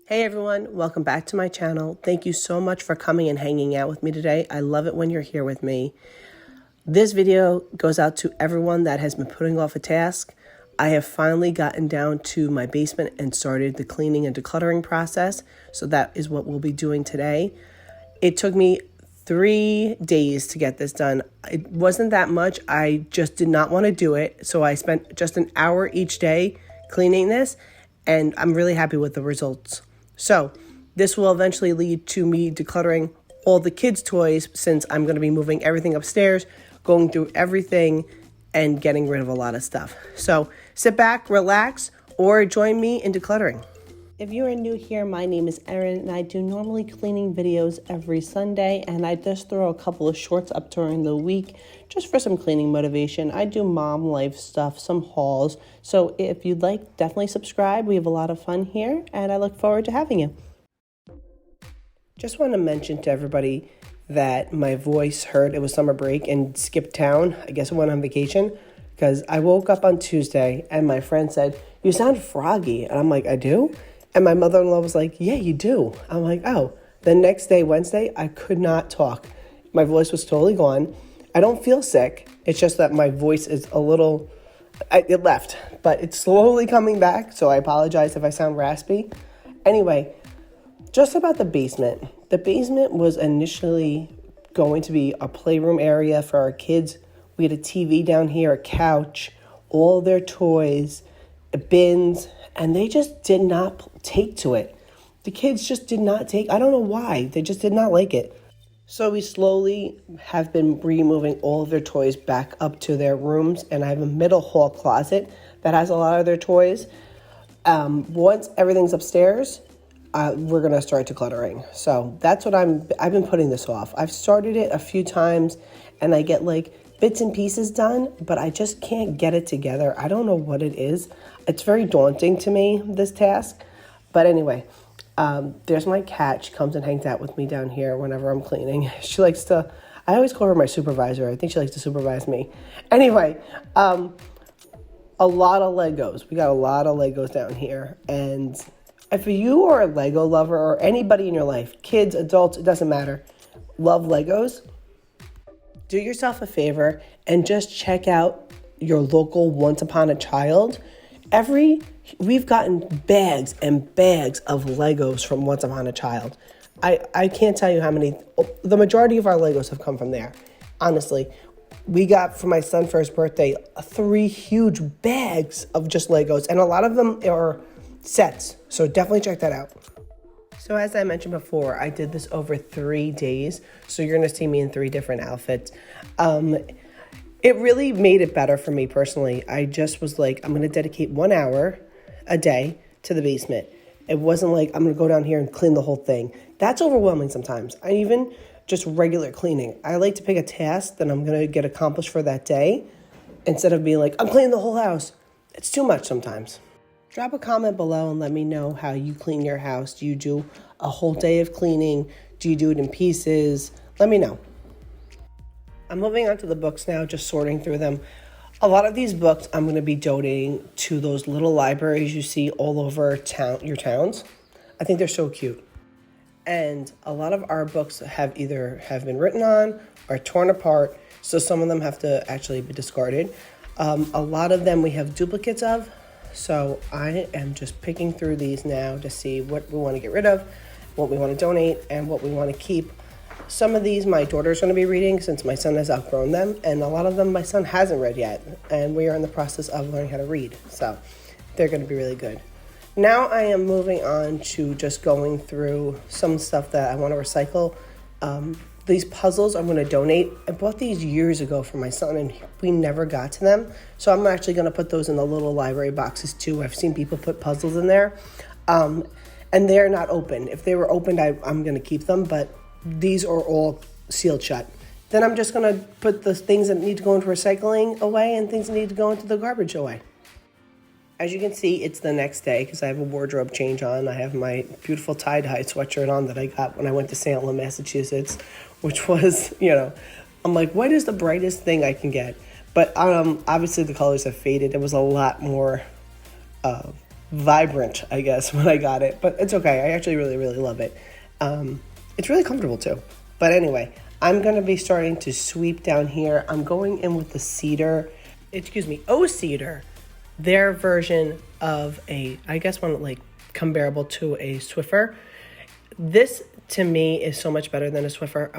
Hey everyone, welcome back to my channel. Thank you so much for coming and hanging out with me today. I love it when you're here with me. This video goes out to everyone that has been putting off a task. I have finally gotten down to my basement and started the cleaning and decluttering process. So that is what we'll be doing today. It took me 3 days to get this done. It wasn't that much. I just did not want to do it. So I spent just an hour each day cleaning this, and I'm really happy with the results. So this will eventually lead to me decluttering all the kids' toys, since I'm going to be moving everything upstairs, going through everything and getting rid of a lot of stuff. So sit back, relax, or join me in decluttering. If you are new here, my name is Erin, and I do normally cleaning videos every Sunday, and I just throw a couple of shorts up during the week just for some cleaning motivation. I do mom life stuff, some hauls. So if you'd like, definitely subscribe. We have a lot of fun here, and I look forward to having you. Just want to mention to everybody that my voice hurt. It was summer break and skipped town. I guess I went on vacation because I woke up on Tuesday and my friend said, "You sound froggy." And I'm like, "I do?" And my mother-in-law was like, "Yeah, you do." I'm like, "Oh." The next day, Wednesday, I could not talk. My voice was totally gone. I don't feel sick. It's just that my voice is a little, it left, but it's slowly coming back. So I apologize if I sound raspy. Anyway, just about the basement. The basement was initially going to be a playroom area for our kids. We had a TV down here, a couch, all their toys, bins, and they just did not take to it. The kids just did not take, I don't know why, they just did not like it. So we slowly have been removing all of their toys back up to their rooms, and I have a middle hall closet that has a lot of their toys. Once everything's upstairs, we're gonna start decluttering. So that's what I've been putting this off. I've started it a few times and I get like bits and pieces done, but I just can't get it together. I don't know what it is. It's very daunting to me, this task. But anyway, there's my cat. She comes and hangs out with me down here whenever I'm cleaning. She likes to, I always call her my supervisor. I think she likes to supervise me. Anyway, a lot of Legos. We got a lot of Legos down here. And if you are a Lego lover, or anybody in your life, kids, adults, it doesn't matter, love Legos, do yourself a favor and just check out your local Once Upon a Child. We've gotten bags and bags of Legos from Once Upon a Child. I can't tell you how many. The majority of our Legos have come from there. Honestly, we got for my son for his birthday 3 huge bags of just Legos, and a lot of them are sets. So definitely check that out. So as I mentioned before, I did this over 3 days. So you're going to see me in 3 different outfits. It really made it better for me personally. I just was like, I'm going to dedicate 1 hour a day to the basement. It wasn't like I'm going to go down here and clean the whole thing. That's overwhelming sometimes. I even just regular cleaning. I like to pick a task that I'm going to get accomplished for that day instead of being like, I'm cleaning the whole house. It's too much sometimes. Drop a comment below and let me know how you clean your house. Do you do a whole day of cleaning? Do you do it in pieces? Let me know. I'm moving on to the books now, just sorting through them. A lot of these books I'm going to be donating to those little libraries you see all over your towns. I think they're so cute. And a lot of our books have been written on or torn apart, so some of them have to actually be discarded. A lot of them we have duplicates of. So I am just picking through these now to see what we want to get rid of, what we want to donate, and what we want to keep. Some of these my daughter's going to be reading since my son has outgrown them, and a lot of them my son hasn't read yet, and we are in the process of learning how to read. So they're going to be really good. Now I am moving on to just going through some stuff that I want to recycle. These puzzles I'm going to donate. I bought these years ago for my son, and we never got to them. So I'm actually going to put those in the little library boxes too. I've seen people put puzzles in there, and they're not open. If they were opened, I'm going to keep them, but these are all sealed shut. Then I'm just going to put the things that need to go into recycling away and things that need to go into the garbage away. As you can see, it's the next day because I have a wardrobe change on. I have my beautiful tie-dye sweatshirt on that I got when I went to Salem, Massachusetts, which was, I'm like, what is the brightest thing I can get? But obviously the colors have faded. It was a lot more vibrant, I guess, when I got it. But it's okay. I actually really, really love it. It's really comfortable too. But anyway, I'm going to be starting to sweep down here. I'm going in with the cedar, O-Cedar, their version of I guess one like comparable to a Swiffer. This to me is so much better than a Swiffer.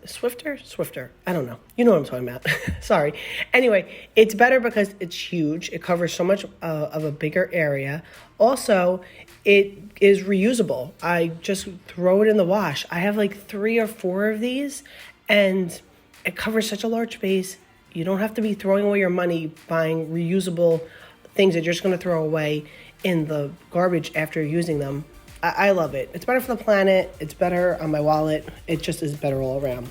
Swifter. I don't know. You know what I'm talking about. Sorry. Anyway, it's better because it's huge. It covers so much of a bigger area. Also, it is reusable. I just throw it in the wash. I have like 3 or 4 of these, and it covers such a large space. You don't have to be throwing away your money buying reusable things that you're just going to throw away in the garbage after using them. I love it. It's better for the planet. It's better on my wallet. It just is better all around.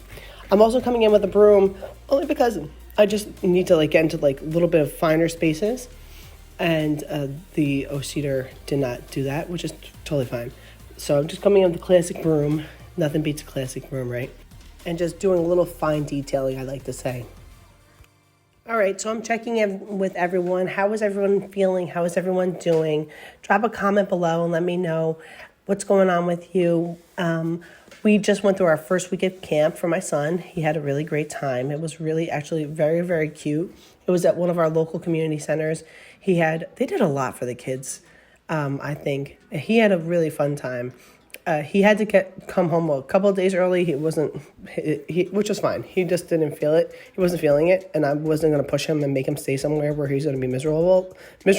I'm also coming in with a broom only because I just need to like get into like a little bit of finer spaces. And the O-Cedar did not do that, which is totally fine. So I'm just coming in with the classic broom. Nothing beats a classic broom, right? And just doing a little fine detailing, I like to say. All right, so I'm checking in with everyone. How is everyone feeling? How is everyone doing? Drop a comment below and let me know what's going on with you. We just went through our first week at camp for my son. He had a really great time. It was really actually very, very cute. It was at one of our local community centers. They did a lot for the kids, I think. He had a really fun time. He had to come home a couple of days early. Which was fine. He just didn't feel it. He wasn't feeling it, and I wasn't going to push him and make him stay somewhere where he's going to be miserable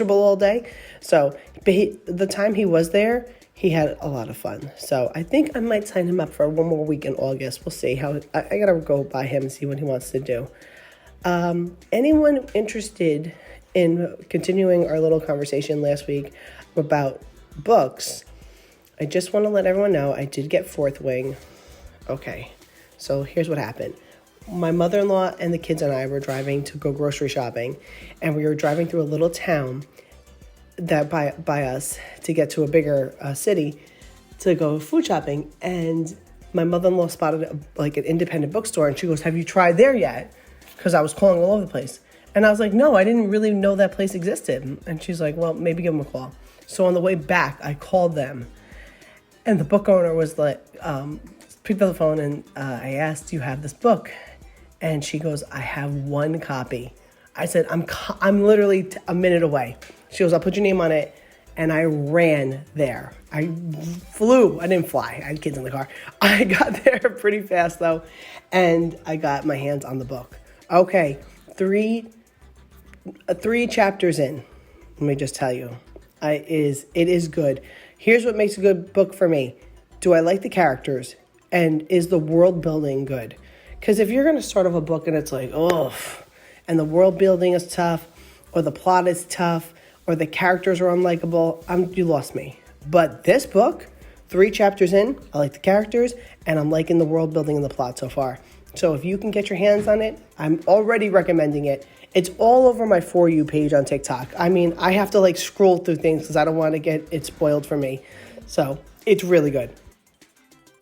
all day. So, the time he was there, he had a lot of fun. So I think I might sign him up for one more week in August. We'll see how. I got to go by him and see what he wants to do. Anyone interested in continuing our little conversation last week about books? I just want to let everyone know I did get Fourth Wing. Okay, so here's what happened. My mother-in-law and the kids and I were driving to go grocery shopping, and we were driving through a little town that by us to get to a bigger city to go food shopping. And my mother-in-law spotted an independent bookstore, and she goes, "Have you tried there yet?" Because I was calling all over the place. And I was like, "No, I didn't really know that place existed." And she's like, "Well, maybe give them a call." So on the way back, I called them. And the book owner was like, picked up the phone and I asked, "Do you have this book?" And she goes, "I have 1 copy." I said, I'm literally a minute away. She goes, "I'll put your name on it." And I ran there. I flew. I didn't fly. I had kids in the car. I got there pretty fast though. And I got my hands on the book. Okay, 3 chapters in. Let me just tell you, it is good. Here's what makes a good book for me. Do I like the characters? And is the world building good? Because if you're going to start off a book and it's like, oh, and the world building is tough, or the plot is tough, or the characters are unlikable, you lost me. But this book, 3 chapters in, I like the characters, and I'm liking the world building and the plot so far. So if you can get your hands on it, I'm already recommending it. It's all over my For You page on TikTok. I mean, I have to scroll through things because I don't want to get it spoiled for me. So it's really good.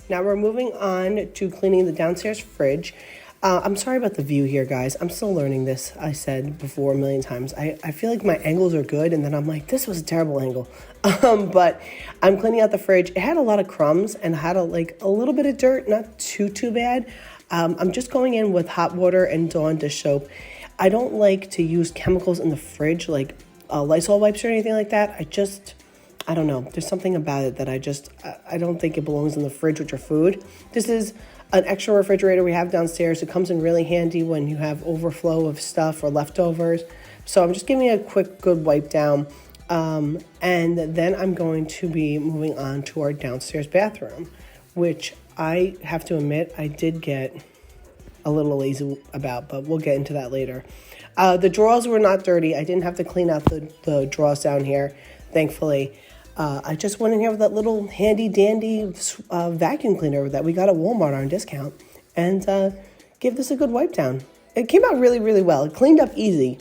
Now we're moving on to cleaning the downstairs fridge. I'm sorry about the view here, guys. I'm still learning this. I said before a million times. I feel like my angles are good, and then I'm like, this was a terrible angle. But I'm cleaning out the fridge. It had a lot of crumbs and had a little bit of dirt, not too bad. I'm just going in with hot water and Dawn dish soap. I don't like to use chemicals in the fridge, like Lysol wipes or anything like that. I don't know. There's something about it that I don't think it belongs in the fridge with your food. This is an extra refrigerator we have downstairs. It comes in really handy when you have overflow of stuff or leftovers. So I'm just giving it a quick, good wipe down. And then I'm going to be moving on to our downstairs bathroom, which I have to admit I did get a little lazy about, but we'll get into that later. The drawers were not dirty. I didn't have to clean out the drawers down here, thankfully. I just went in here with that little handy-dandy vacuum cleaner that we got at Walmart on discount and give this a good wipe down. It came out really, really well. It cleaned up easy.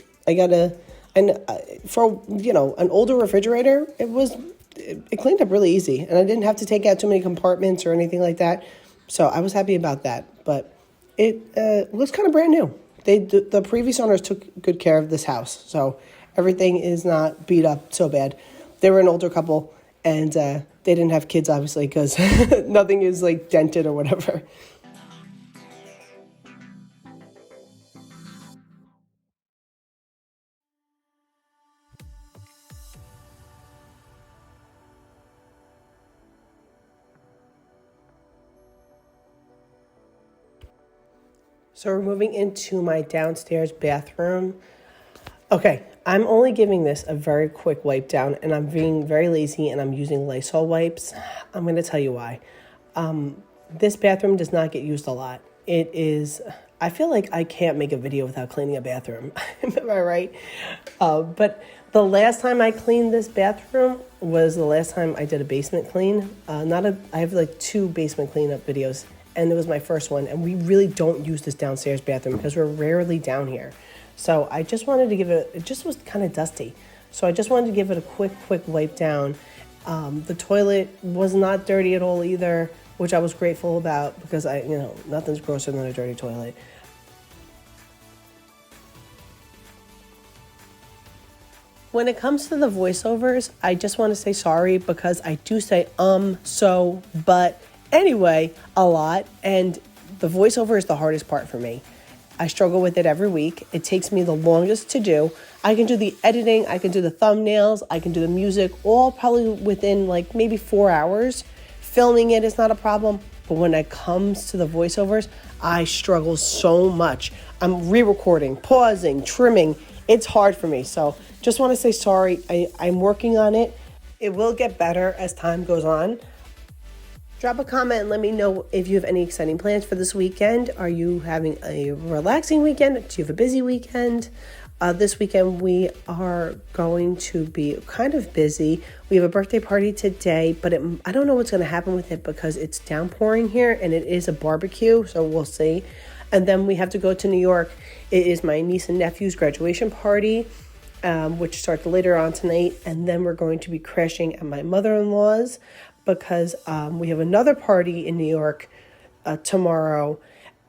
For an older refrigerator, it cleaned up really easy, and I didn't have to take out too many compartments or anything like that. So I was happy about that. But it looks kind of brand new. The previous owners took good care of this house, so everything is not beat up so bad. They were an older couple, and they didn't have kids, obviously, because nothing is like dented or whatever. So we're moving into my downstairs bathroom. Okay, I'm only giving this a very quick wipe down, and I'm being very lazy and I'm using Lysol wipes. I'm going to tell you why. This bathroom does not get used a lot. It is, I feel like I can't make a video without cleaning a bathroom. Am I right? But the last time I cleaned this bathroom was the last time I did a basement clean. I have like 2 basement cleanup videos, and it was my first one. And we really don't use this downstairs bathroom because we're rarely down here. So I just wanted to give it just was kind of dusty. So I just wanted to give it a quick wipe down. The toilet was not dirty at all either, which I was grateful about because nothing's grosser than a dirty toilet. When it comes to the voiceovers, I just want to say sorry because I do say so, but anyway, a lot. And the voiceover is the hardest part for me. I struggle with it every week. It takes me the longest to do. I can do the editing, I can do the thumbnails, I can do the music, all probably within like maybe 4 hours. Filming it is not a problem, but when it comes to the voiceovers, I struggle so much. I'm re-recording, pausing, trimming. It's hard for me. So just want to say sorry. I'm working on it. It will get better as time goes on. Drop a comment and let me know if you have any exciting plans for this weekend. Are you having a relaxing weekend? Do you have a busy weekend? This weekend we are going to be kind of busy. We have a birthday party today, but I don't know what's going to happen with it because it's downpouring here and it is a barbecue, so we'll see. And then we have to go to New York. It is my niece and nephew's graduation party, which starts later on tonight. And then we're going to be crashing at my mother-in-law's because we have another party in New York tomorrow.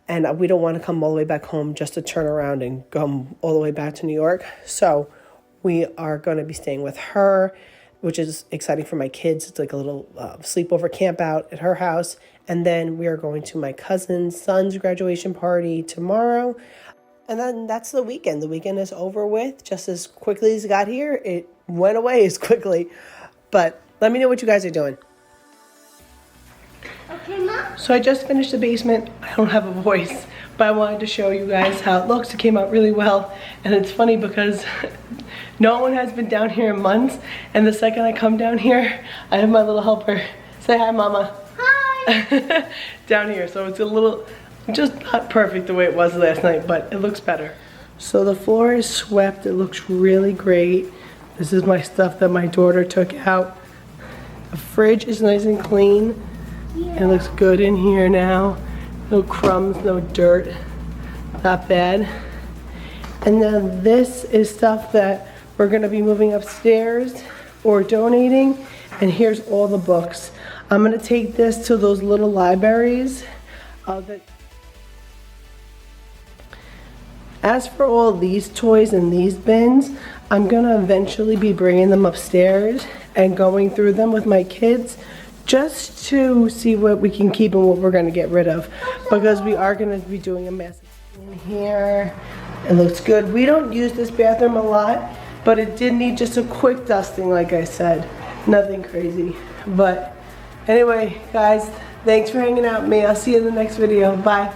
And we don't want to come all the way back home just to turn around and come all the way back to New York. So we are going to be staying with her, which is exciting for my kids. It's like a little sleepover camp out at her house. And then we are going to my cousin's son's graduation party tomorrow. And then that's the weekend. The weekend is over with. Just as quickly as it got here, it went away as quickly. But let me know what you guys are doing. Okay, Mom? So I just finished the basement. I don't have a voice, but I wanted to show you guys how it looks. It came out really well. And it's funny because no one has been down here in months. And the second I come down here, I have my little helper. Say hi, Mama. Hi. Down here. So it's a little, just not perfect the way it was last night, but it looks better. So the floor is swept. It looks really great. This is my stuff that my daughter took out. The fridge is nice and clean. Yeah. It looks good in here now. No crumbs, no dirt. Not bad. And then this is stuff that we're gonna be moving upstairs or donating. And here's all the books. I'm gonna take this to those little libraries. As for all these toys and these bins, I'm gonna eventually be bringing them upstairs and going through them with my kids just to see what we can keep and what we're gonna get rid of, because we are gonna be doing a massive in here. It looks good. We don't use this bathroom a lot, but it did need just a quick dusting, like I said. Nothing crazy. But anyway, guys, thanks for hanging out with me. I'll see you in the next video. Bye.